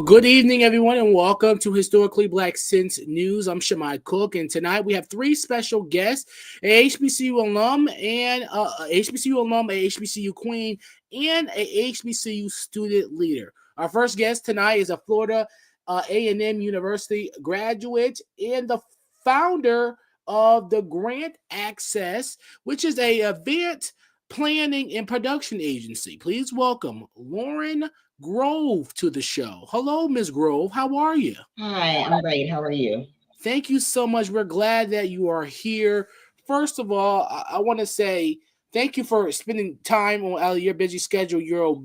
Good evening, everyone, and welcome to Historically Black Sense News. I'm Shemai Cook, and tonight we have three special guests: a HBCU alum, and a HBCU alum, a HBCU queen, and a HBCU student leader. Our first guest tonight is a Florida A&M University graduate and the founder of the Grant Access, which is a event planning and production agency. Please welcome Lauren Grove to the show. Hello, Ms. Grove. How are you? Hi, I'm great. How are you? Thank you so much. We're glad that you are here. First of all, I want to say thank you for spending time on out of your busy schedule. You're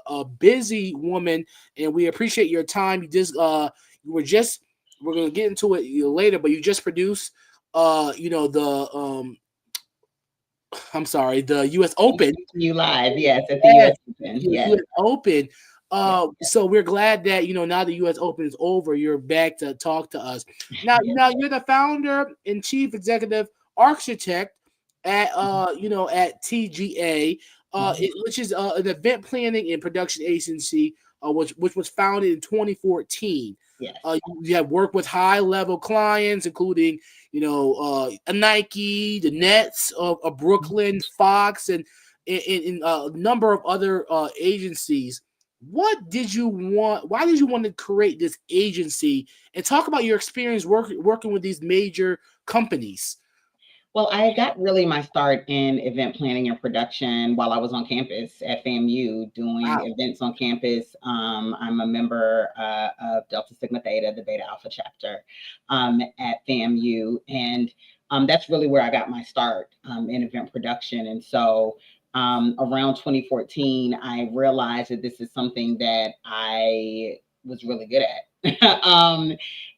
a busy woman, and we appreciate your time. We're gonna get into it later, but you just produced the U.S. Open. You live, yes, at the Yes, U.S. Open, yes. U.S. Open. Yes. So we're glad that now the U.S. Open is over, you're back to talk to us. Now, Yes. now you're the founder and chief executive architect at at TGA, Mhm. which is an event planning and production agency, which was founded in 2014. Yes. You have worked with high level clients, including a Nike, the Nets of Brooklyn, Fox, and in a number of other agencies. What did you want? Why did you want to create this agency? And talk about your experience working with these major companies. Well, I got really my start in event planning and production while I was on campus at FAMU doing Wow. events on campus. I'm a member of Delta Sigma Theta, the Beta Alpha chapter at FAMU. And that's really where I got my start in event production. And so around 2014, I realized that this is something that I was really good at.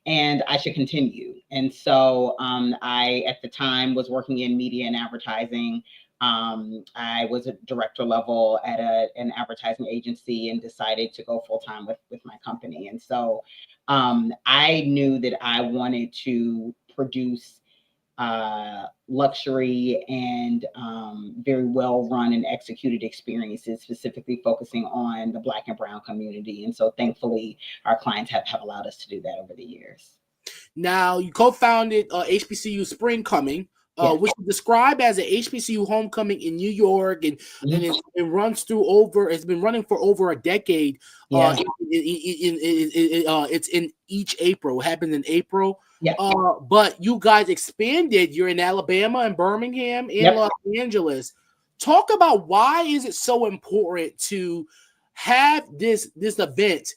And I should continue. And so I, at the time, was working in media and advertising. I was a director level at an advertising agency and decided to go full time with my company. And so I knew that I wanted to produce luxury and very well run and executed experiences, specifically focusing on the Black and Brown community. And so thankfully, our clients have allowed us to do that over the years. Now, you co-founded HBCU Spring Coming, Yes. which is described as a HBCU homecoming in New York, and Mhm. it runs through over. It's been running for over a decade. Yeah. It's in each April. It happened in April. Yeah. But you guys expanded. You're in Alabama and Birmingham and Yep. Los Angeles. Talk about why is it so important to have this event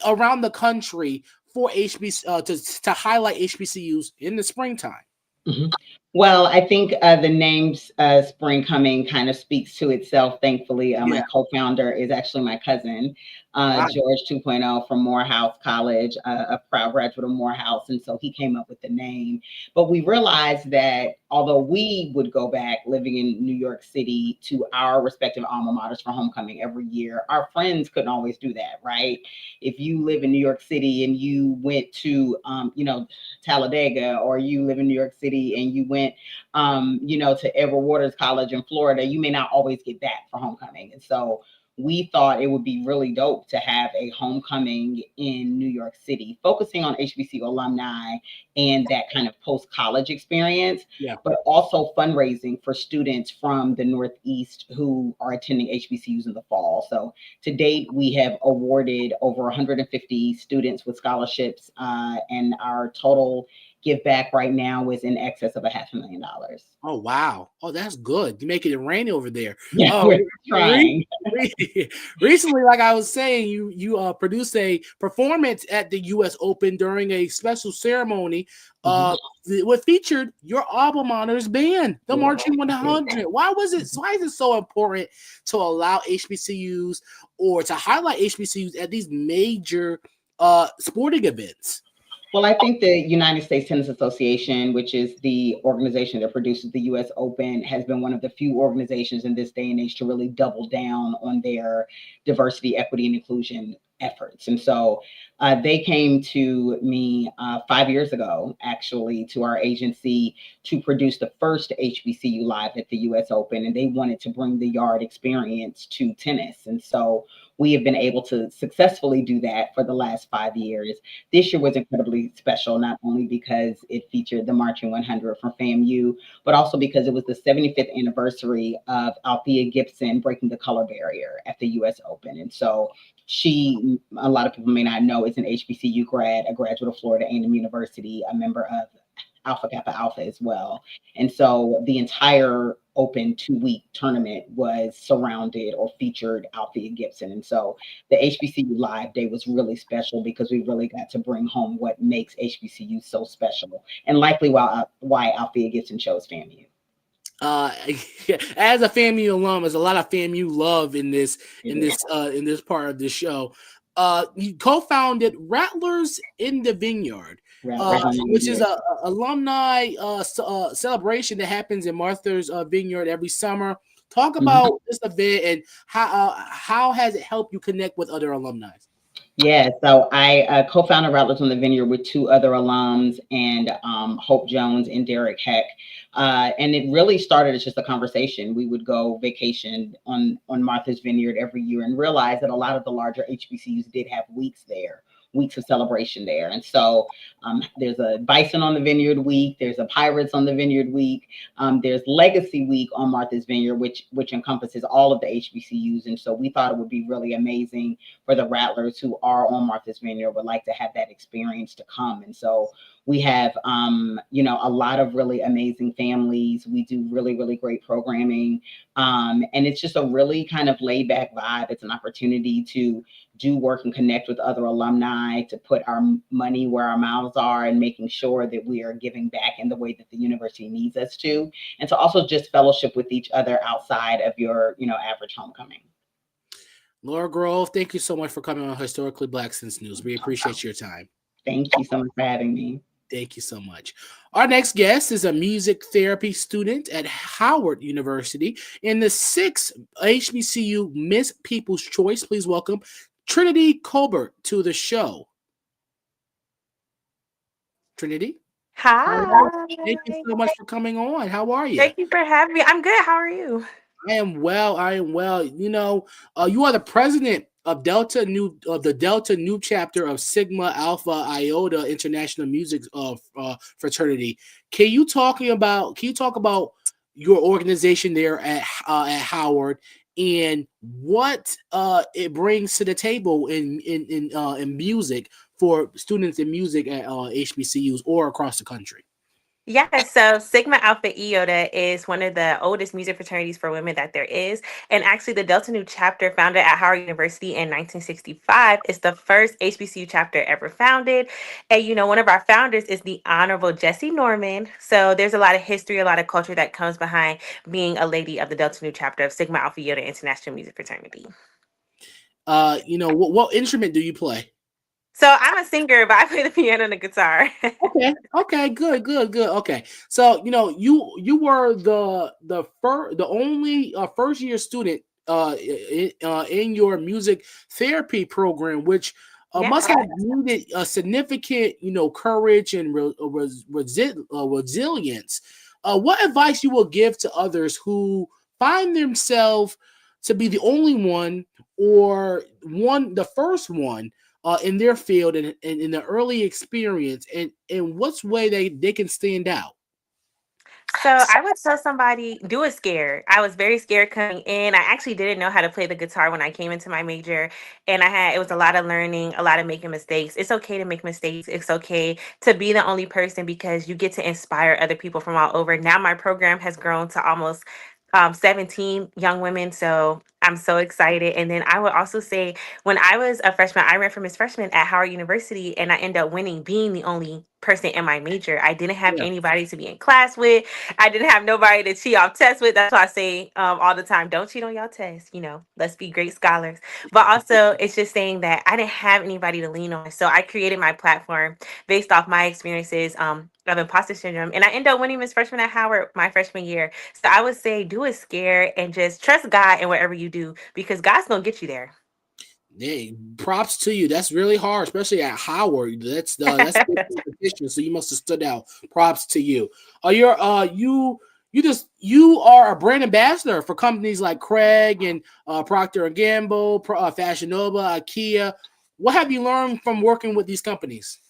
around the country for to highlight HBCUs in the springtime. Mhm. Well, I think the name's Spring Coming kind of speaks to itself. Thankfully, Yeah. my co-founder is actually my cousin, Wow. George 2.0 from Morehouse College, a proud graduate of Morehouse. And so he came up with the name. But we realized that although we would go back living in New York City to our respective alma maters for homecoming every year, our friends couldn't always do that, right? If you live in New York City and you went to, Talladega, or you live in New York City and you went, to Edward Waters College in Florida, you may not always get back for homecoming. And so we thought it would be really dope to have a homecoming in New York City, focusing on HBCU alumni and that kind of post college experience, Yeah. but also fundraising for students from the Northeast who are attending HBCUs in the fall. So to date, we have awarded over 150 students with scholarships, and our total give back right now is in excess of $500,000. Oh wow. Oh, that's good. You're making it rain over there. Yeah, Oh, we're trying. recently, like I was saying, you produced a performance at the U.S. Open during a special ceremony. Mhm. What featured your alma mater's band, the Yeah. Marching 100. Why was it? Why is it so important to allow HBCUs or to highlight HBCUs at these major sporting events? Well, I think the United States Tennis Association, which is the organization that produces the US Open, has been one of the few organizations in this day and age to really double down on their diversity, equity, and inclusion efforts. And so they came to me 5 years ago, actually, to our agency to produce the first HBCU Live at the US Open. And they wanted to bring the yard experience to tennis. And so we have been able to successfully do that for the last 5 years. This year was incredibly special, not only because it featured the Marching 100 from FAMU, but also because it was the 75th anniversary of Althea Gibson breaking the color barrier at the US Open. And so she, a lot of people may not know, is an HBCU grad, a graduate of Florida A&M University, a member of Alpha Kappa Alpha as well. And so the entire open 2-week tournament was surrounded or featured Althea Gibson. And so the HBCU Live Day was really special because we really got to bring home what makes HBCU so special, and likely why Althea Gibson chose FAMU. As a FAMU alum, there's a lot of FAMU love in this part of the show. You co-founded Rattlers in the Vineyard, which is a alumni celebration that happens in Martha's Vineyard every summer. Talk about this event and how has it helped you connect with other alumni? Yeah, so I co-founded Rattlers on the Vineyard with 2 other alums, and Hope Jones and Derek Heck. And it really started as just a conversation. We would go vacation on Martha's Vineyard every year and realize that a lot of the larger HBCUs did have weeks of celebration there. And so there's a Bison on the Vineyard week, there's a Pirates on the Vineyard week, there's Legacy Week on Martha's Vineyard, which encompasses all of the HBCUs. And so we thought it would be really amazing for the Rattlers who are on Martha's Vineyard would like to have that experience to come. And so we have, a lot of really amazing families. We do really, really great programming. And it's just a really kind of laid back vibe. It's an opportunity to do work and connect with other alumni, to put our money where our mouths are and making sure that we are giving back in the way that the university needs us to. And to also just fellowship with each other outside of your, average homecoming. Laura Grove, thank you so much for coming on Historically Black Since News. We appreciate your time. Thank you so much for having me. Thank you so much. Our next guest is a music therapy student at Howard University in the 6th HBCU Miss People's Choice. Please welcome Trinity Colbert to the show. Trinity? Hi. Thank you so much for coming on. How are you? Thank you for having me. I'm good. How are you? I am well. You are the president of the Delta Nu chapter of Sigma Alpha Iota International Music Fraternity. Can you talk about your organization there at Howard and what it brings to the table in music for students in music at HBCUs or across the country? Yeah, so Sigma Alpha Iota is one of the oldest music fraternities for women that there is. And actually, the Delta Nu chapter, founded at Howard University in 1965, is the first HBCU chapter ever founded. And, one of our founders is the Honorable Jessie Norman. So there's a lot of history, a lot of culture that comes behind being a lady of the Delta Nu chapter of Sigma Alpha Iota International Music Fraternity. What instrument do you play? So I'm a singer, but I play the piano and the guitar. Okay, good. Okay, so you were the only first year student in your music therapy program, which must have needed a significant courage and resilience. What advice you will give to others who find themselves to be the only one or the first one in their field and in the early experience, and what's way they can stand out? So I would tell somebody, do it scared. I was very scared coming in. I actually didn't know how to play the guitar when I came into my major. And it was a lot of learning, a lot of making mistakes. It's okay to make mistakes. It's okay to be the only person because you get to inspire other people from all over. Now my program has grown to almost 17 young women. So I'm so excited. And then I would also say, when I was a freshman, I ran for Miss Freshman at Howard University, and I ended up winning, being the only person in my major. I didn't have anybody to be in class with. I didn't have nobody to cheat off tests with. That's why I say all the time, don't cheat on y'all tests. Let's be great scholars. But also, it's just saying that I didn't have anybody to lean on. So I created my platform based off my experiences of imposter syndrome. And I ended up winning Miss Freshman at Howard my freshman year. So I would say, do it scared and just trust God in whatever you do, because God's going to get you there. Hey, props to you. That's really hard, especially at Howard. That's competition. So you must have stood out. Props to you. you are a brand ambassador for companies like Craig and Procter and Gamble, Fashion Nova, IKEA. What have you learned from working with these companies?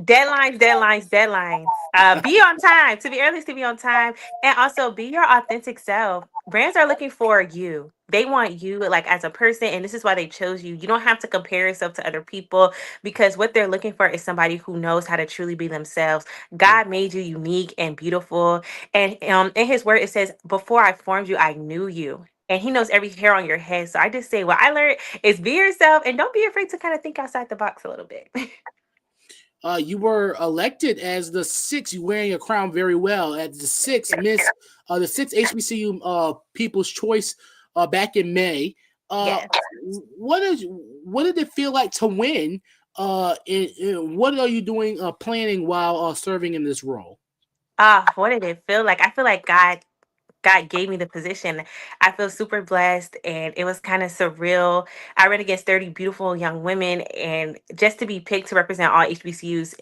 Deadlines, deadlines, deadlines. Be on time. To be early is to be on time, and also be your authentic self. Brands are looking for you. They want you like as a person, and this is why they chose you. You don't have to compare yourself to other people because what they're looking for is somebody who knows how to truly be themselves. Yeah. God made you unique and beautiful, and in His Word it says, "Before I formed you, I knew you." And He knows every hair on your head. So I just say, what I learned is be yourself, and don't be afraid to kind of think outside the box a little bit. You were elected as the sixth. You wearing your crown very well at the sixth HBCU People's Choice back in May. Uh, Yes. what did it feel like to win? What are you doing planning while serving in this role? Ah, what did it feel like? I feel like God gave me the position. I feel super blessed and it was kind of surreal. I ran against 30 beautiful young women and just to be picked to represent all HBCUs,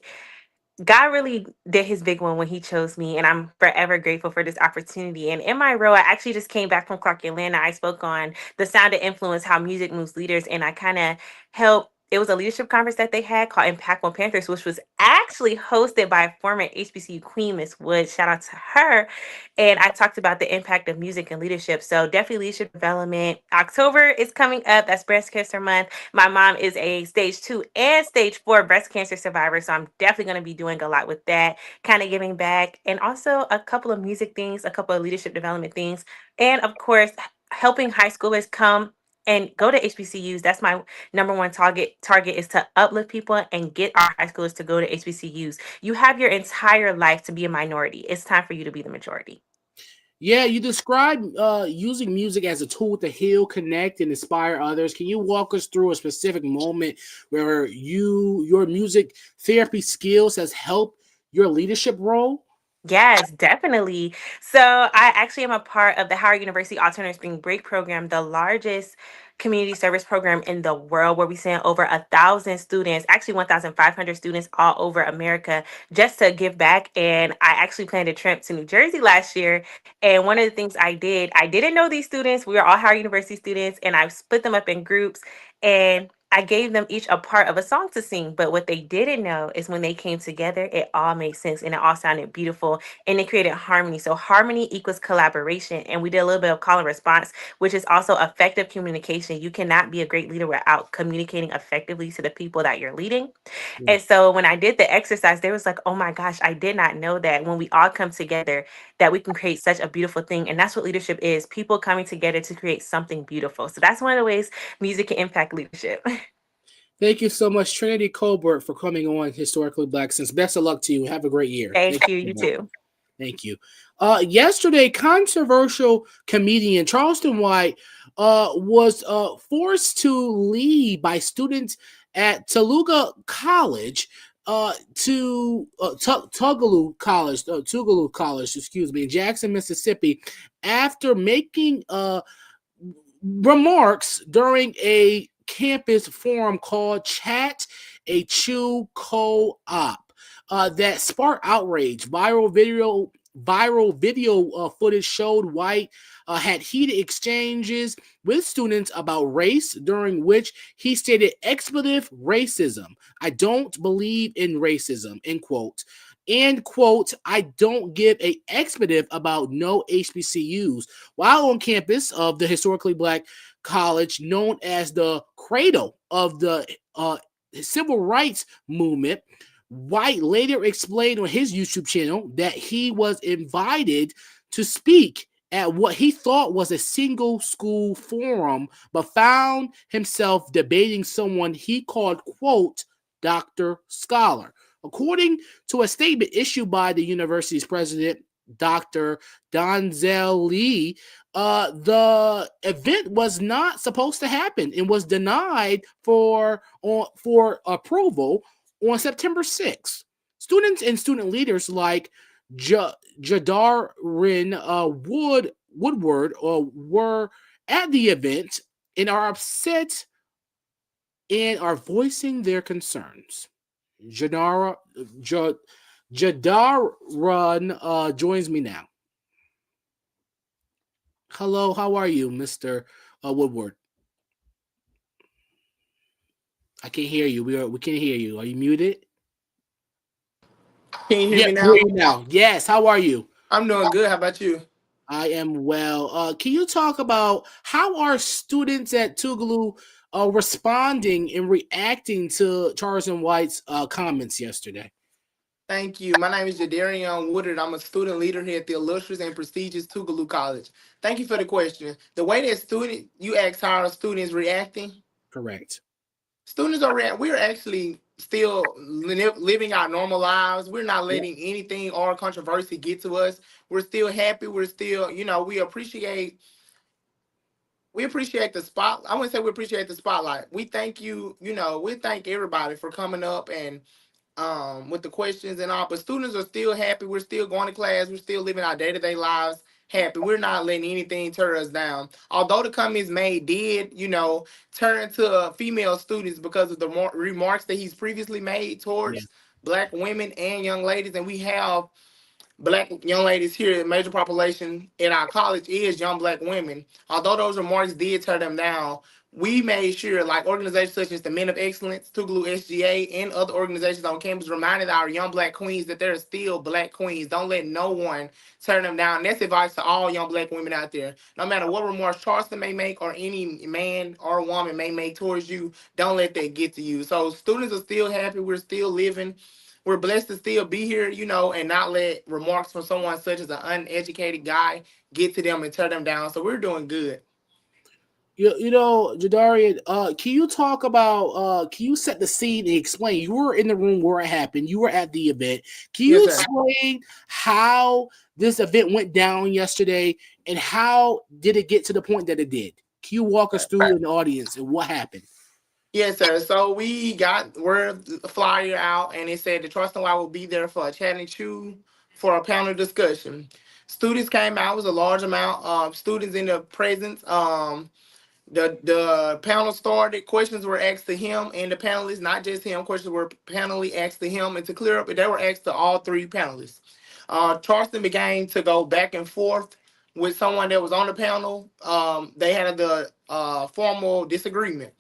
God really did his big one when he chose me, and I'm forever grateful for this opportunity. And in my role, I actually just came back from Clark Atlanta. I spoke on the sound of influence, how music moves leaders, and I kind of helped. It was a leadership conference that they had called Impactful Panthers, which was actually hosted by a former HBCU queen, Miss Wood. Shout out to her. And I talked about the impact of music and leadership. So definitely leadership development. October is coming up. That's Breast Cancer Month. My mom is a stage 2 and stage 4 breast cancer survivor. So I'm definitely going to be doing a lot with that, kind of giving back. And also a couple of music things, a couple of leadership development things. And of course, helping high schoolers come and go to HBCUs. That's my number one target is to uplift people and get our high schoolers to go to HBCUs. You have your entire life to be a minority. It's time for you to be the majority. Yeah, you described using music as a tool to heal, connect, and inspire others. Can you walk us through a specific moment where your music therapy skills has helped your leadership role? Yes, definitely. So I actually am a part of the Howard University Alternative Spring Break program, the largest community service program in the world, where we send over 1,000 students, actually 1,500 students all over America, just to give back. And I actually planned a trip to New Jersey last year. And one of the things I did, I didn't know these students. We were all Howard University students, and I split them up in groups. And I gave them each a part of a song to sing, but what they didn't know is when they came together, it all made sense and it all sounded beautiful and it created harmony. So harmony equals collaboration. And we did a little bit of call and response, which is also effective communication. You cannot be a great leader without communicating effectively to the people that you're leading. Yeah. And so when I did the exercise, they was like, oh my gosh, I did not know that when we all come together, that we can create such a beautiful thing. And that's what leadership is, people coming together to create something beautiful. So that's one of the ways music can impact leadership. Thank you so much, Trinity Colbert, for coming on Historically Black Sense. Best of luck to you. Have a great year. Thank Thank you. you You so much. too. Thank you. Yesterday, controversial comedian Charleston White was forced to leave by students at Tougaloo College, excuse me, in Jackson, Mississippi, after making remarks during a campus forum called Chat a Chew Co-op that sparked outrage. Viral video footage showed White had heated exchanges with students about race, during which he stated expletive racism. I don't believe in racism, end quote. And quote, I don't give a expletive about no HBCUs. While on campus of the historically black college known as the cradle of the civil rights movement, White later explained on his YouTube channel that he was invited to speak at what he thought was a single school forum, but found himself debating someone he called, quote, Dr. Scholar. According to a statement issued by the university's president, Dr. Donzel Lee, the event was not supposed to happen and was denied for approval on September 6th. Students and student leaders like Jadarin Woodward were at the event and are upset and are voicing their concerns. Jadaran joins me now. Hello, how are you, Mr. Woodward? I can't hear you. We can't hear you. Are you muted? Can you hear Yeah, me we hear now? you now. Yes, how are you? I'm doing good. How about you? I am well. Can you talk about how are students at Tougaloo responding and reacting to Charles and White's comments yesterday? Thank you. My name is Jadarian Woodard. I'm a student leader here at the illustrious and prestigious Tougaloo College. Thank you for the question. The way that you asked how are students reacting, Correct. students are we're actually still living our normal lives. We're not Yeah. letting anything or controversy get to us. We're still happy. We're still, we appreciate the spot. I wouldn't say we appreciate the spotlight. We thank you, we thank everybody for coming up and with the questions and all, but students are still happy. We're still going to class. We're still living our day-to-day lives happy. We're not letting anything tear us down. Although the comments made did, turn to female students because of the remarks that he's previously made Yeah. towards black women and young ladies, and we have black young ladies here, the major population in our college is young black women. Although those remarks did tear them down, we made sure, like organizations such as the Men of Excellence, Tougaloo SGA, and other organizations on campus reminded our young black queens that there are still black queens. Don't let no one turn them down. And that's advice to all young black women out there. No matter what remarks Charleston may make or any man or woman may make towards you, don't let that get to you. So students are still happy. We're still living. We're blessed to still be here, and not let remarks from someone such as an uneducated guy get to them and tear them down. So we're doing good. Jadarian, can you talk about can you set the scene and explain? You were in the room where it happened, you were at the event. Can you Yes, sir. explain how this event went down yesterday and how did it get to the point that it did? Can you walk us through in the audience and what happened? Yes, sir. So we got word flyer out, and it said the Trust and Why will be there for a chat and chew for a panel discussion. Students came out. It was a large amount of students in the presence. The panel started. Questions were asked to him and the panelists, not just him. Questions were panelly asked to him, and to clear up, they were asked to all three panelists. Charleston began to go back and forth with someone that was on the panel. They had the formal disagreement.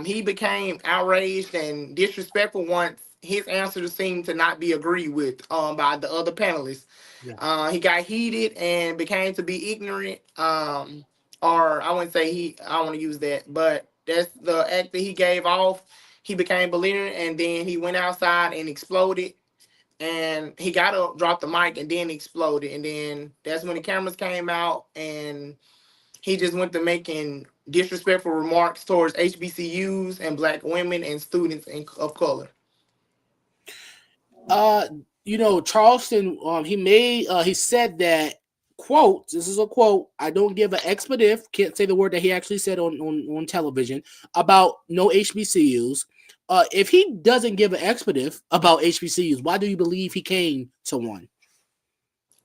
He became outraged and disrespectful once his answers seemed to not be agreed with by the other panelists. Yeah. He got heated and became to be ignorant. Or I wouldn't say I don't want to use that, but that's the act that he gave off. He became belligerent and then he went outside and exploded. And he got to drop the mic and then exploded. And then that's when the cameras came out and he just went to making disrespectful remarks towards HBCUs and black women and students of color. Uh, Charleston, he said that, quote, this is a quote, I don't give an expletive, can't say the word that he actually said on television about no HBCUs. If he doesn't give an expletive about HBCUs, why do you believe he came to one?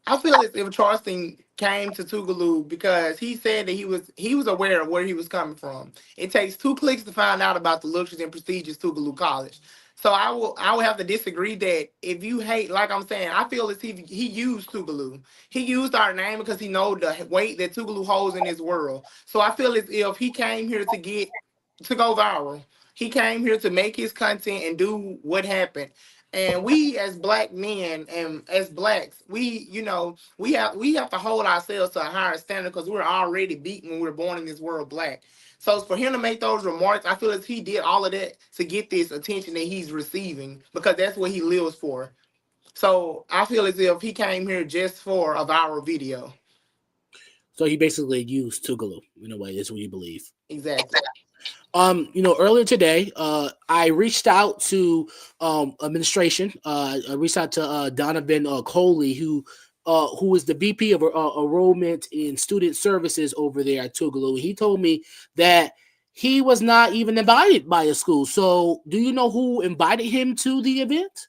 I feel as if Charleston came to Tougaloo because he said that he was aware of where he was coming from. It takes 2 clicks to find out about the luxuries and prestigious Tougaloo College. So I will have to disagree that if you hate, like I'm saying, I feel as if he used Tougaloo. He used our name because he know the weight that Tougaloo holds in this world. So I feel as if he came here to go viral. He came here to make his content and do what happened. And we as black men and as blacks, we have to hold ourselves to a higher standard because we're already beaten when we were born in this world black. So for him to make those remarks, I feel as he did all of that to get this attention that he's receiving because that's what he lives for. So I feel as if he came here just for a viral video. So he basically used Tougaloo in a way, is what you believe. Exactly. Earlier today, I reached out to administration. I reached out to Donovan Coley, who is the VP of enrollment in student services over there at Tougaloo. He told me that he was not even invited by a school. So, do you know who invited him to the event?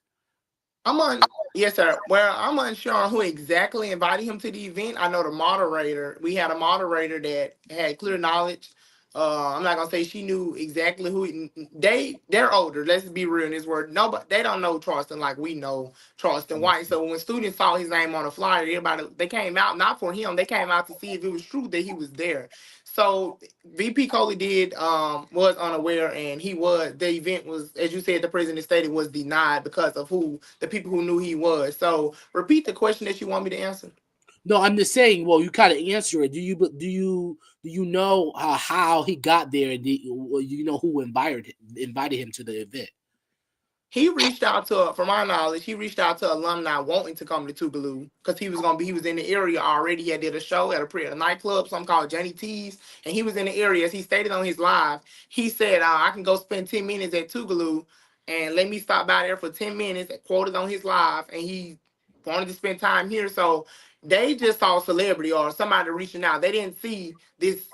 Yes, sir. Well, I'm unsure on who exactly invited him to the event. I know the moderator. We had a moderator that had clear knowledge I'm not gonna say she knew exactly who they're older. Let's be real in this word. Nobody they don't know Charleston like we know Charleston White. So when students saw his name on the flyer, everybody they came out not for him. They came out to see if it was true that he was there. So VP Coley did was unaware, and the event was, as you said, the president stated was denied because of who the people who knew he was. So repeat the question that you want me to answer. No, I'm just saying. Well, you kind of answer it. Do you know how he got there? And you know who invited him to the event? He reached out to, from our knowledge, he reached out to alumni wanting to come to Tougaloo because he was in the area already. He had did a show at a nightclub, something called Johnny T's, and he was in the area. As he stated on his live, he said, I can go spend 10 minutes at Tougaloo and let me stop by there for 10 minutes, quoted on his live, and he wanted to spend time here. So they just saw a celebrity or somebody reaching out. They didn't see this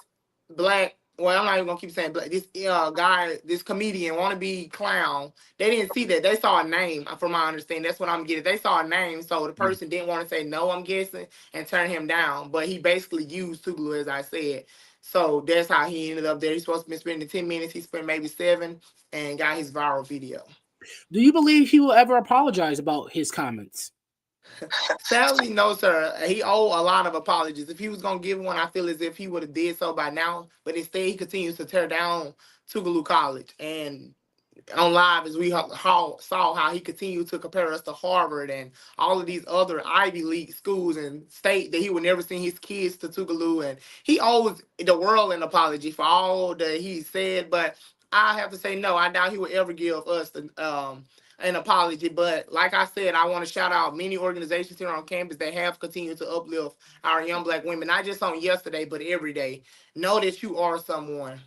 black, well, I'm not even gonna keep saying black, this guy, this comedian, wannabe clown. They didn't see that. They saw a name, from my understanding. That's what I'm getting. They saw a name, so the person didn't want to say no, I'm guessing, and turn him down. But he basically used Tougaloo, as I said. So that's how he ended up there. He's supposed to be spending 10 minutes. He spent maybe 7 and got his viral video. Do you believe he will ever apologize about his comments? Sadly, no, sir. He owe a lot of apologies. If he was gonna give one, I feel as if he would have did so by now. But instead, he continues to tear down Tougaloo College. And on live, as we saw how he continued to compare us to Harvard and all of these other Ivy League schools and state that he would never send his kids to Tougaloo. And he owes the world an apology for all that he said. But I have to say, no, I doubt he would ever give us an apology. But like I said, I want to shout out many organizations here on campus that have continued to uplift our young black women, not just on yesterday, but every day. Know that you are someone.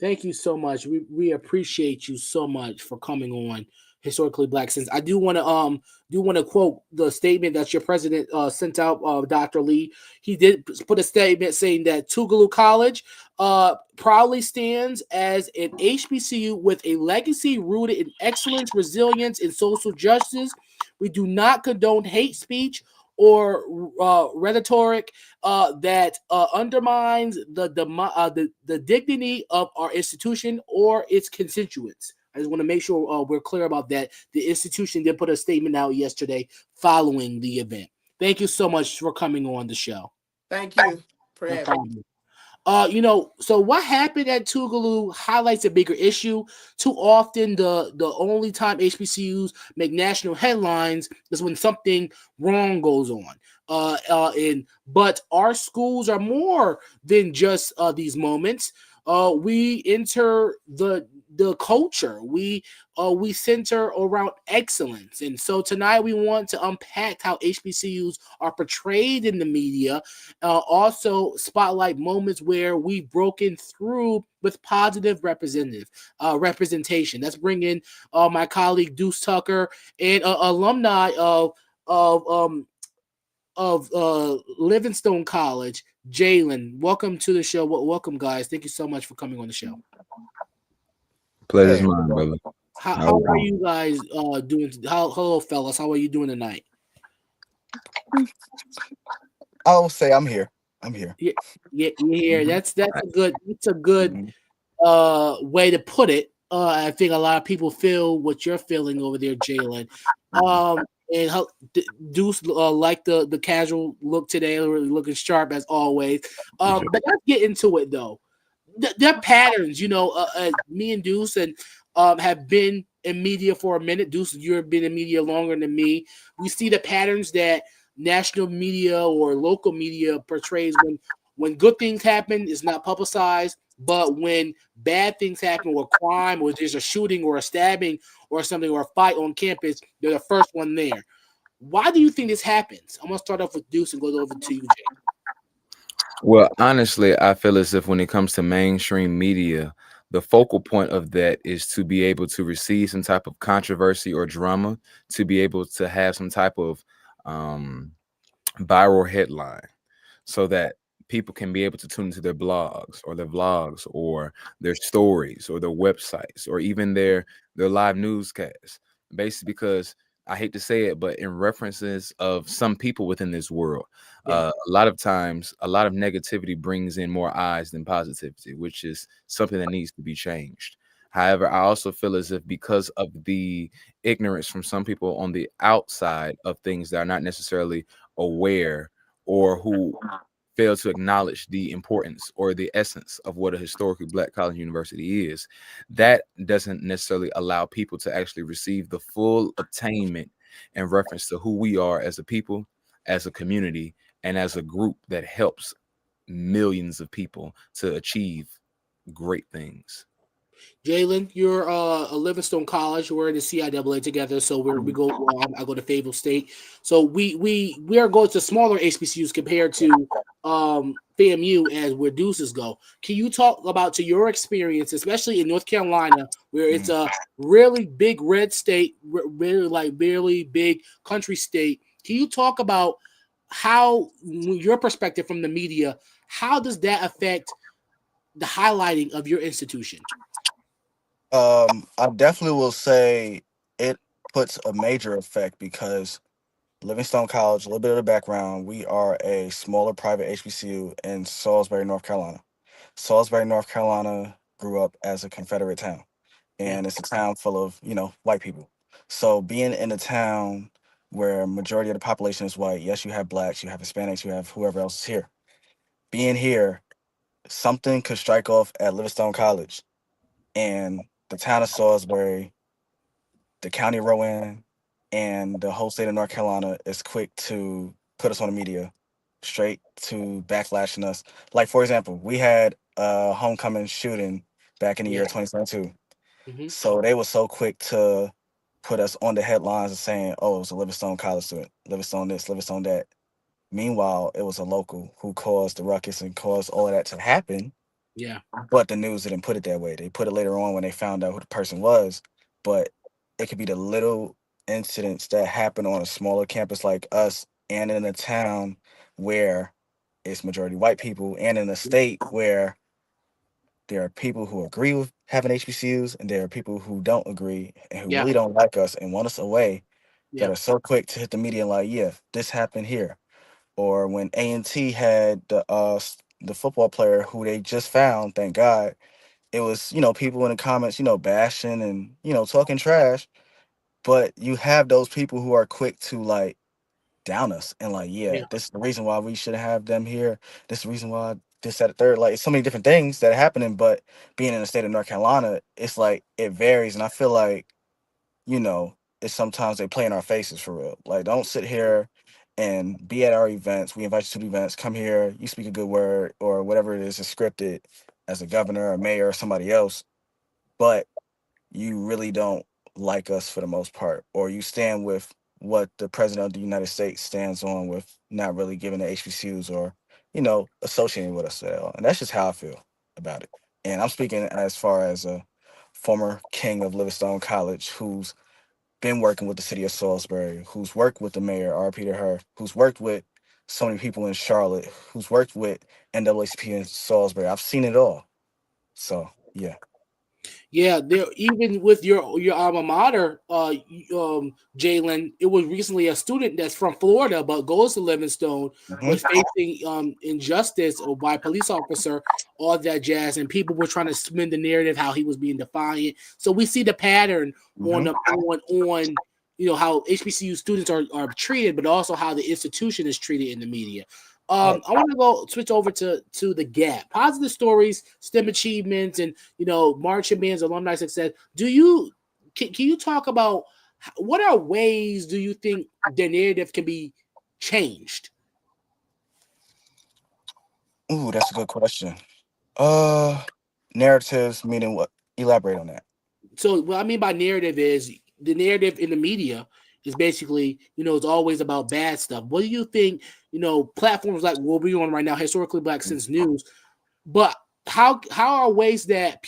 Thank you so much. We appreciate you so much for coming on Historically Black Sense. I do want to quote the statement that your president sent out, Dr. Lee. He did put a statement saying that Tougaloo College proudly stands as an HBCU with a legacy rooted in excellence, resilience, and social justice. We do not condone hate speech or rhetoric that undermines the dignity of our institution or its constituents. I just want to make sure we're clear about that. The institution did put a statement out yesterday following the event. Thank you so much for coming on the show. Thank you for No having me. So what happened at Tougaloo highlights a bigger issue. Too often, the only time HBCUs make national headlines is when something wrong goes on. But our schools are more than just these moments. We enter the culture. We center around excellence. And so tonight we want to unpack how HBCUs are portrayed in the media. Also spotlight moments where we've broken through with positive representation. Let's bring in my colleague Deuce Tucker and alumni of Livingstone College, Jalen. Welcome to the show. Welcome, guys. Thank you so much for coming on the show. Pleasure's mine, brother. How are you guys doing? Hello, fellas. How are you doing tonight? I'll say I'm here. I'm here. Yeah, you're here. That's a good way to put it. I think a lot of people feel what you're feeling over there, Jalen. And how Deuce like the casual look today, looking sharp as always. But let's get into it though. There are patterns, me and Deuce and have been in media for a minute. Deuce, you've been in media longer than me. We see the patterns that national media or local media portrays when good things happen, it's not publicized. But when bad things happen, or crime, or there's a shooting or a stabbing or something, or a fight on campus, they're the first one there. Why do you think this happens? I'm going to start off with Deuce and go over to you, Jay. Well, honestly, I feel as if when it comes to mainstream media, the focal point of that is to be able to receive some type of controversy or drama, to be able to have some type of viral headline so that people can be able to tune into their blogs or their vlogs or their stories or their websites or even their live newscasts. Basically, because I hate to say it, but in references of some people within this world. A lot of times, a lot of negativity brings in more eyes than positivity, which is something that needs to be changed. However, I also feel as if because of the ignorance from some people on the outside of things that are not necessarily aware or who fail to acknowledge the importance or the essence of what a historically Black college university is, that doesn't necessarily allow people to actually receive the full attainment in reference to who we are as a people, as a community, and as a group that helps millions of people to achieve great things. Jalen, you're a Livingstone College. We're in the CIAA together, so we go. I go to Fayetteville State, so we are going to smaller HBCUs compared to FAMU as where Deuces go. Can you talk about to your experience, especially in North Carolina, where it's a really big red state, really big country state? Can you talk about how your perspective from the media? How does that affect the highlighting of your institution? I definitely will say it puts a major effect because Livingstone College, a little bit of the background, we are a smaller private HBCU in Salisbury, North Carolina. Salisbury, North Carolina grew up as a Confederate town, and it's a town full of, white people. So being in a town where majority of the population is white, yes, you have blacks, you have Hispanics, you have whoever else is here. Being here, something could strike off at Livingstone College, and the town of Salisbury, the county of Rowan, and the whole state of North Carolina is quick to put us on the media, straight to backlashing us. Like, for example, we had a homecoming shooting back in the year 2022. Mm-hmm. So they were so quick to put us on the headlines and saying, oh, it's a Livingstone College student, Livingstone this, Livingstone that. Meanwhile, it was a local who caused the ruckus and caused all of that to happen. Yeah. But the news didn't put it that way. They put it later on when they found out who the person was. But it could be the little incidents that happen on a smaller campus like us and in a town where it's majority white people and in a state where there are people who agree with having HBCUs and there are people who don't agree and who Yeah. really don't like us and want us away that Yeah. are so quick to hit the media and like, yeah, this happened here. Or when A&T had the football player who they just found, thank God, it was, people in the comments, bashing and, talking trash. But you have those people who are quick to like down us and like, yeah, Yeah. this is the reason why we should have them here. This is the reason why this, that, the third. Like, it's so many different things that are happening. But being in the state of North Carolina, it's like it varies. And I feel like, it's sometimes they play in our faces for real. Like, don't sit here and be at our events. We invite you to the events. Come here, you speak a good word or whatever it is scripted as a governor or mayor or somebody else. But you really don't like us for the most part, or you stand with what the president of the United States stands on with not really giving the HBCUs or, associating with us at all. And that's just how I feel about it. And I'm speaking as far as a former king of Livingstone College who's been working with the city of Salisbury, who's worked with the mayor, RP to her, who's worked with so many people in Charlotte, who's worked with NAACP in Salisbury. I've seen it all. So, yeah. Yeah, there even with your alma mater, Jalen, it was recently a student that's from Florida but goes to Livingstone was facing injustice or by a police officer, all that jazz, and people were trying to spin the narrative how he was being defiant. So we see the pattern on how HBCU students are treated, but also how the institution is treated in the media. I want to go switch over to the Gap. Positive stories, STEM achievements, and marching bands, alumni success. Can you talk about what are ways do you think the narrative can be changed? Ooh, that's a good question. Narratives meaning what? Elaborate on that. So what I mean by narrative is the narrative in the media is basically, it's always about bad stuff. What do you think, platforms like what we're on right now, Historically Black Since News, but how are ways that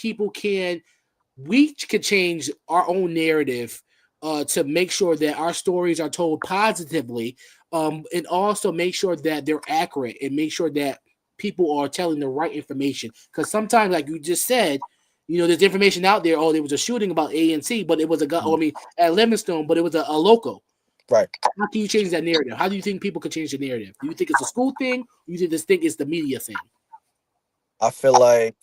we could change our own narrative to make sure that our stories are told positively, and also make sure that they're accurate and make sure that people are telling the right information. Because sometimes, like you just said, there's information out there. Oh, there was a shooting about ANC, but it was a guy. I mean, at Livingstone, but it was a local. Right. How can you change that narrative? How do you think people could change the narrative? Do you think it's a school thing? Or do you think this thing is the media thing? I feel like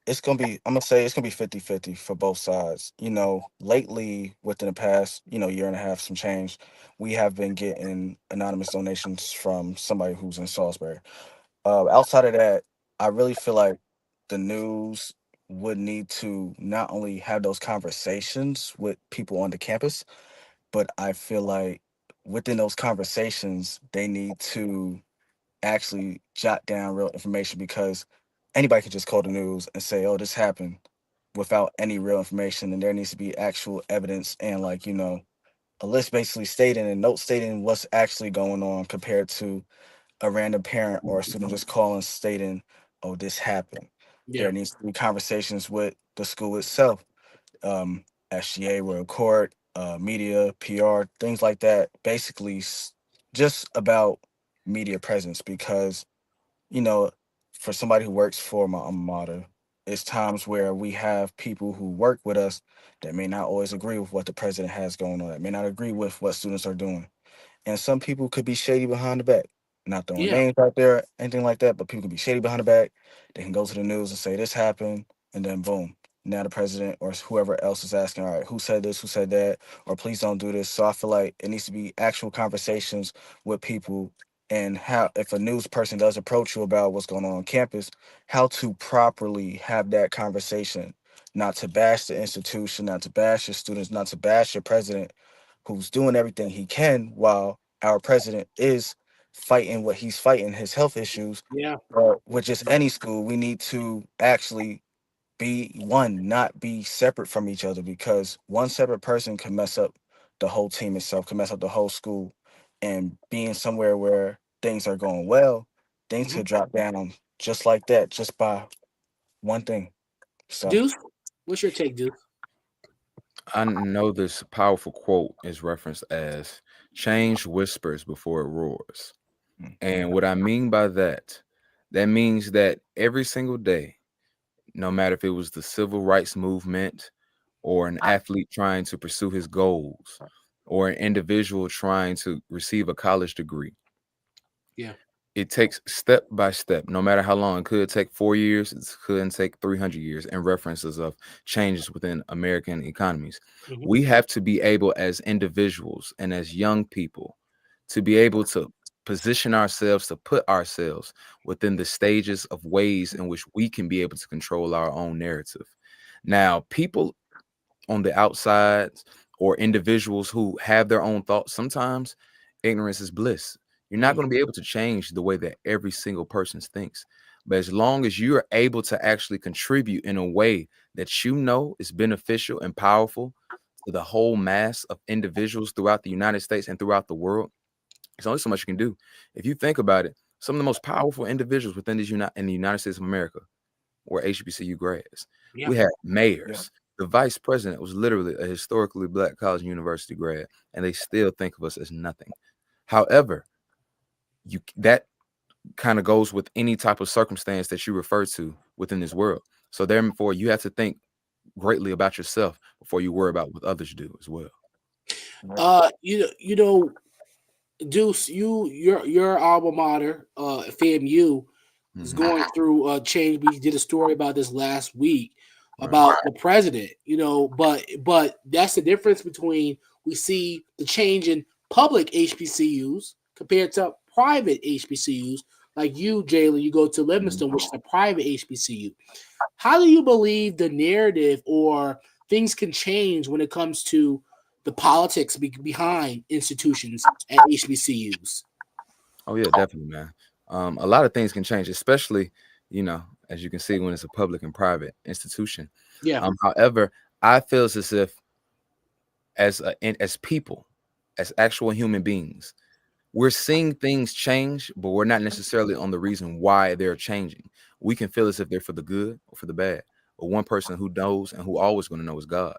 it's gonna be, I'm gonna say it's gonna be 50-50 for both sides. Lately, within the past, year and a half, some change, we have been getting anonymous donations from somebody who's in Salisbury. Outside of that, I really feel like the news would need to not only have those conversations with people on the campus, but I feel like within those conversations, they need to actually jot down real information, because anybody can just call the news and say, "Oh, this happened," without any real information. And there needs to be actual evidence and, like, a list basically stating and note stating what's actually going on, compared to a random parent or a student just calling stating, "Oh, this happened." Yeah. There needs to be conversations with the school itself, SGA, Royal Court, media, PR, things like that. Basically, just about media presence, because you know, for somebody who works for my alma mater, it's times where we have people who work with us that may not always agree with what the president has going on, that may not agree with what students are doing. And some people could be shady behind the back. Not throwing Yeah. names out there, anything like that, but people can be shady behind the back. They can go to the news and say this happened, and then boom. Now the president or whoever else is asking, all right, who said this, who said that, or please don't do this. So I feel like it needs to be actual conversations with people, and how, if a news person does approach you about what's going on campus, how to properly have that conversation, not to bash the institution, not to bash your students, not to bash your president, who's doing everything he can while our president is fighting what he's fighting, his health issues. Yeah. With just any school, we need to actually be one, not be separate from each other, because one separate person can mess up the whole team itself, can mess up the whole school. And being somewhere where things are going well, things Mhm. could drop down just like that, just by one thing. So Deuce, what's your take, Deuce? I know this powerful quote is referenced as change whispers before it roars. mm, And what I mean by that, that means that every single day, no matter if it was the civil rights movement or an athlete trying to pursue his goals or an individual trying to receive a college degree, Yeah. it takes step by step, no matter how long. It could take 4 years, it couldn't take 300 years, in references of changes within American economies. Mhm. We have to be able, as individuals and as young people, to be able to position ourselves, to put ourselves within the stages of ways in which we can be able to control our own narrative. Now, people on the outsides or individuals who have their own thoughts, sometimes ignorance is bliss. You're not Mm. going to be able to change the way that every single person thinks. But as long as you're able to actually contribute in a way that you know is beneficial and powerful to the whole mass of individuals throughout the United States and throughout the world, there's only so much you can do. If you think about it, some of the most powerful individuals within in the United States of America were HBCU grads. Yeah. We had yeah, mayors. The vice president was literally a historically black college and university grad, and they still think of us as nothing. However, that kind of goes with any type of circumstance that you refer to within this world. So therefore, you have to think greatly about yourself before you worry about what others do as well. You know, Deuce, your alma mater, FAMU, is Mhm. going through a change. We did a story about this last week Right. about the president. But that's the difference between, we see the change in public HBCUs compared to private HBCUs. Like you, Jalen, you go to Mhm. Livingston, which is a private HBCU. How do you believe the narrative or things can change when it comes to the politics behind institutions at HBCUs? Oh yeah, definitely, man. A lot of things can change, especially, as you can see when it's a public and private institution. Yeah, However, I feel as if as people, as actual human beings, we're seeing things change, but we're not necessarily on the reason why they're changing. We can feel as if they're for the good or for the bad. But one person who knows and who always going to know is God.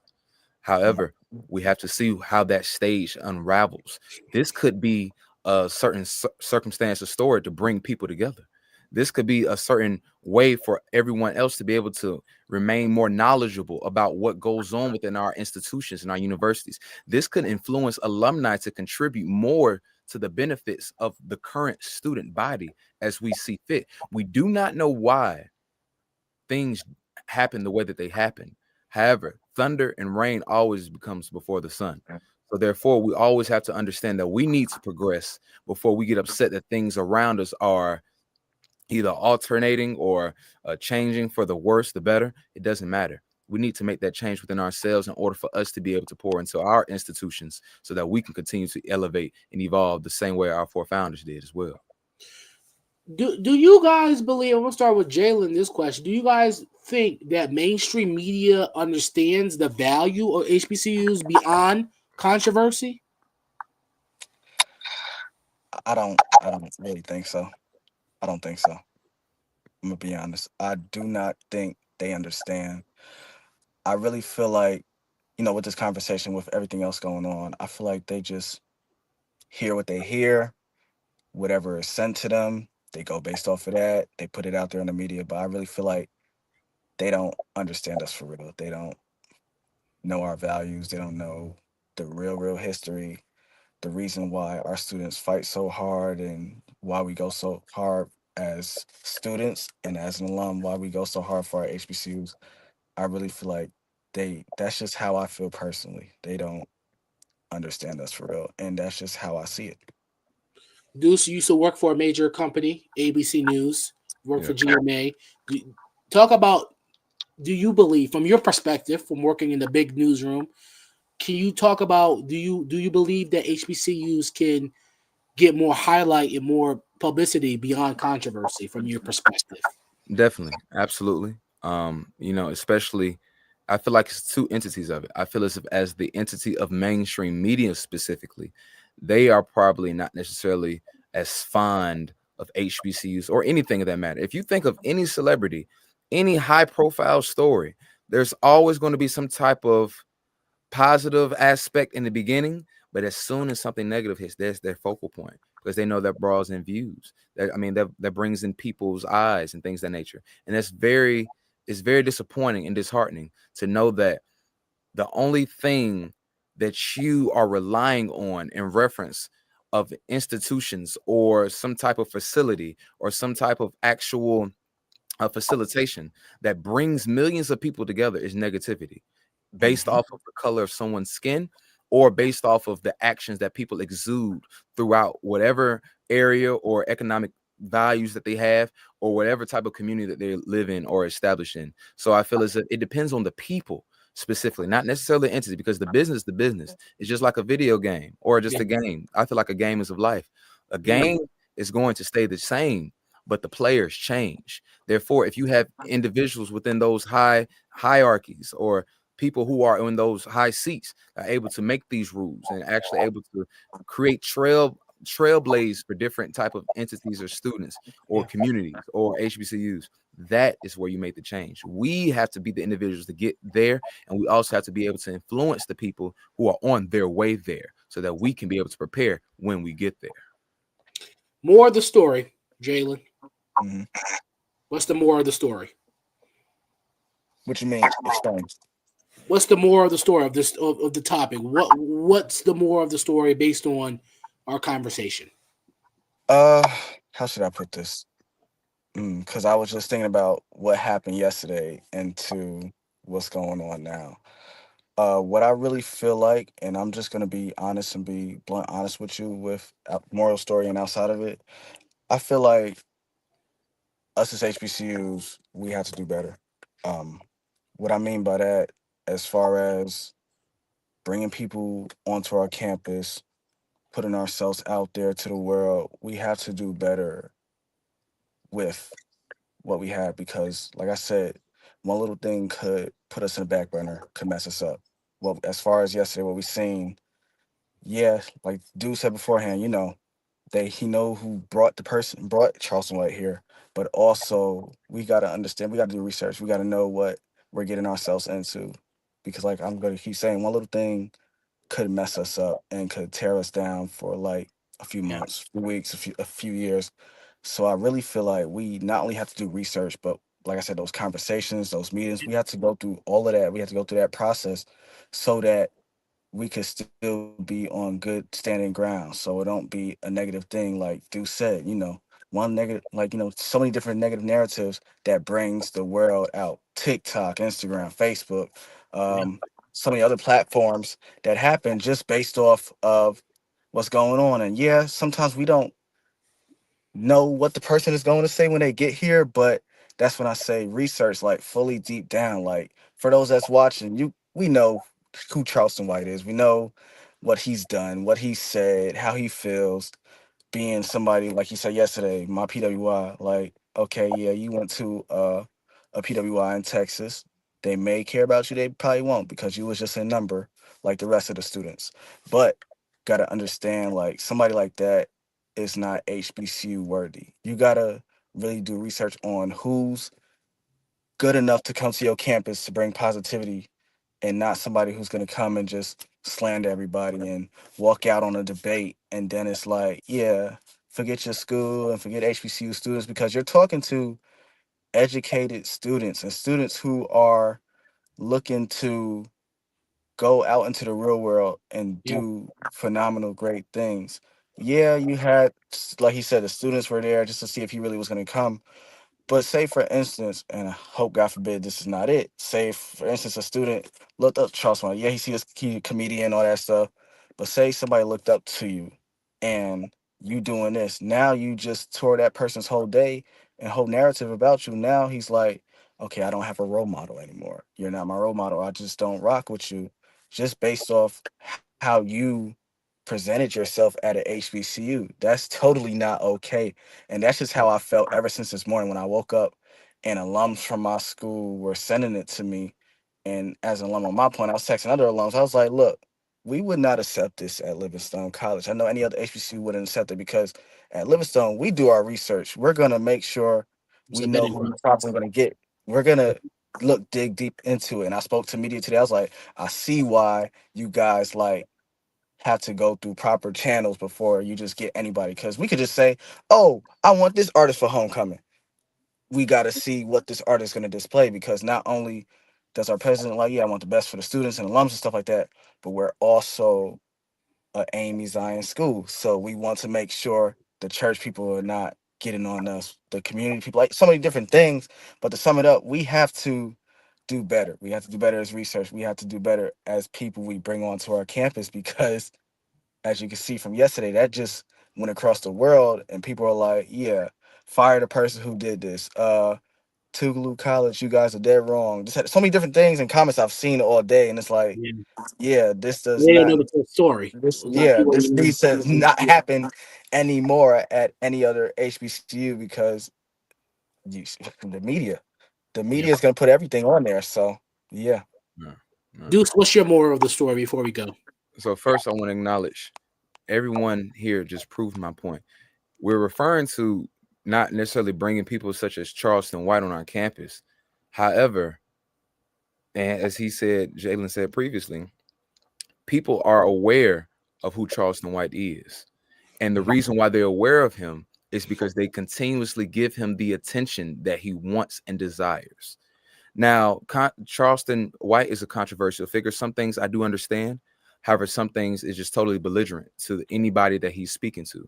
However, we have to see how that stage unravels. This could be a certain circumstance or story to bring people together. This could be a certain way for everyone else to be able to remain more knowledgeable about what goes on within our institutions and our universities. This could influence alumni to contribute more to the benefits of the current student body as we see fit. We do not know why things happen the way that they happen. However, thunder and rain always becomes before the sun. So therefore, we always have to understand that we need to progress before we get upset that things around us are either alternating or changing for the worse, the better. It doesn't matter. We need to make that change within ourselves in order for us to be able to pour into our institutions so that we can continue to elevate and evolve the same way our four founders did as well. Do you guys believe? I'm gonna start with Jalen. This question: do you guys think that mainstream media understands the value of HBCUs beyond controversy? I don't really think so. I don't think so. I'm gonna be honest. I do not think they understand. I really feel like, with this conversation, with everything else going on, I feel like they just hear what they hear, whatever is sent to them, they go based off of that. They put it out there in the media, but I really feel like they don't understand us for real. They don't know our values. They don't know the real history, the reason why our students fight so hard and why we go so hard as students and as an alum, why we go so hard for our HBCUs. I really feel like that's just how I feel personally. They don't understand us for real. And that's just how I see it. Deuce used to work for a major company, ABC News, worked Yeah. for GMA. Talk about, do you believe, from your perspective, from working in the big newsroom, can you talk about, do you believe that HBCUs can get more highlight and more publicity beyond controversy from your perspective? Definitely, absolutely. Especially I feel like it's two entities of it. I feel as the entity of mainstream media specifically, they are probably not necessarily as fond of HBCUs or anything of that matter. If you think of any celebrity, any high profile story, there's always going to be some type of positive aspect in the beginning, but as soon as something negative hits, there's their focal point because they know that draws in views. That brings in people's eyes and things of that nature. And it's very disappointing and disheartening to know that the only thing that you are relying on in reference of institutions or some type of facility or some type of actual facilitation that brings millions of people together is negativity based off of the color of someone's skin or based off of the actions that people exude throughout whatever area or economic values that they have or whatever type of community that they live in or establish in. So I feel as if it depends on the people specifically, not necessarily the entity, because the business is just like a video game or just Yeah. a game. I feel like a game is of life. A Yeah. game is going to stay the same, but the players change. Therefore, if you have individuals within those high hierarchies or people who are in those high seats are able to make these rules and actually able to create trailblaze for different type of entities or students or Yeah. communities or HBCUs, that is where you make the change. We have to be the individuals to get there, and we also have to be able to influence the people who are on their way there so that we can be able to prepare when we get there. More of the story, Jalen. Hmm. What's the more of the story? What you mean? Explain. What's the more of the story of this of the topic? What's the more of the story based on our conversation? Uh, how should I put this? Because I was just thinking about what happened yesterday and to what's going on now. What I really feel like, and I'm just gonna be honest and be blunt honest with you with moral story and outside of it, I feel like us as HBCUs, we have to do better. Um, what I mean by that, as far as bringing people onto our campus, putting ourselves out there to the world, we have to do better with what we have because, like I said, one little thing could put us in the back burner, could mess us up. Well, as far as yesterday, what we seen, yeah, like dude said beforehand, he know who brought Charleston White here, but also we gotta understand, we gotta do research, we gotta know what we're getting ourselves into, because like I'm gonna keep saying, one little thing could mess us up and could tear us down for like a few Yeah. months, few weeks, a few years. So I really feel like we not only have to do research, but like I said, those conversations, those meetings, we have to go through all of that. We have to go through that process so that we could still be on good standing ground. So it don't be a negative thing, like Deuce said, one negative, like, so many different negative narratives that brings the world out. TikTok, Instagram, Facebook, Yeah. so many other platforms that happen just based off of what's going on. And yeah, sometimes we don't know what the person is going to say when they get here, but that's when I say research, like fully deep down. Like for those that's watching, we know who Charleston White is. We know what he's done, what he said, how he feels, being somebody like you said yesterday, my PWI, like, okay, yeah, you went to a PWI in Texas. They may care about you, they probably won't because you was just a number like the rest of the students. But gotta understand, like somebody like that is not HBCU worthy. You gotta really do research on who's good enough to come to your campus to bring positivity and not somebody who's going to come and just slander everybody and walk out on a debate. And then it's like, yeah, forget your school and forget HBCU students because you're talking to educated students and students who are looking to go out into the real world and Yeah. do phenomenal, great things. Yeah, you had, like he said, the students were there just to see if he really was going to come. But say for instance, and I hope God forbid this is not it. Say for instance, a student looked up to Charles White. Yeah, he see this key comedian, all that stuff. But say somebody looked up to you, and you doing this. Now you just tore that person's whole day and whole narrative about you. Now he's like, okay, I don't have a role model anymore. You're not my role model. I just don't rock with you, just based off how you presented yourself at a HBCU. That's totally not okay, and that's just how I felt ever since this morning when I woke up and alums from my school were sending it to me. And as an alum on my point, I was texting other alums. I was like, look, we would not accept this at Livingstone College. I know any other HBCU wouldn't accept it because at Livingstone, we do our research. We're going to make sure It's we a know betting who we're process. probably going to get. We're going to dig deep into it. And I spoke to media today. I was like, I see why you guys like have to go through proper channels before you just get anybody. Because we could just say, oh, I want this artist for homecoming. We got to see what this artist is going to display because not only does our president like, yeah, I want the best for the students and alums and stuff like that, but we're also a Amy Zion school. So we want to make sure the church people are not getting on us, the community people, like so many different things. But to sum it up, we have to do better. We have to do better as research. We have to do better as people we bring onto our campus because as you can see from yesterday, that just went across the world and people are like, yeah, fire the person who did this. Tougaloo College, you guys are dead wrong. Just had so many different things and comments I've seen all day, and it's like, Yeah. yeah, this does They don't know not the full story. this A lot of yeah, people don't this even know needs to the not full happen anymore at any other HBCU because you, the media, the story. Yeah. media is gonna put everything on there. So yeah. No, no. Deuce, what's your moral of the story before we go? So first, I want to acknowledge everyone here just proved my point. We're referring to not necessarily bringing people such as Charleston White on our campus. However, and as he said, Jalen said previously, people are aware of who Charleston White is. And the reason why they're aware of him is because they continuously give him the attention that he wants and desires. Now, Charleston White is a controversial figure. Some things I do understand. However, some things is just totally belligerent to anybody that he's speaking to.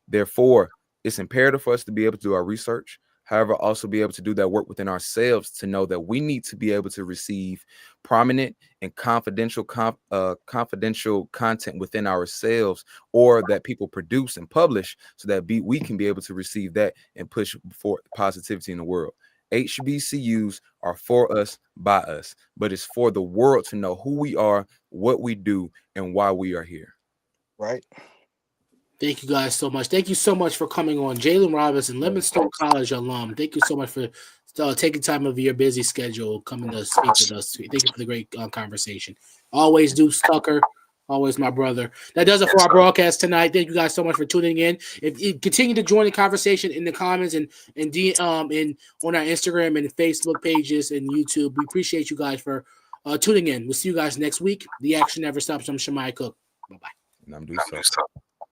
Therefore, it's imperative for us to be able to do our research. However, also be able to do that work within ourselves to know that we need to be able to receive prominent and confidential content within ourselves, or that people produce and publish, so that we can be able to receive that and push for positivity in the world. HBCUs are for us, by us, but it's for the world to know who we are, what we do, and why we are here. Right. Thank you guys so much. Thank you so much for coming on. Jalen Robinson, Livingstone College alum. Thank you so much for taking time of your busy schedule, coming to speak with us. Thank you for the great conversation. Always Deuce Tucker, always my brother. That does it for our broadcast tonight. Thank you guys so much for tuning in. If you continue to join the conversation in the comments and on our Instagram and Facebook pages and YouTube, we appreciate you guys for tuning in. We'll see you guys next week. The action never stops. I'm Shemai Cook. Bye bye. And I'm Deuce Tucker.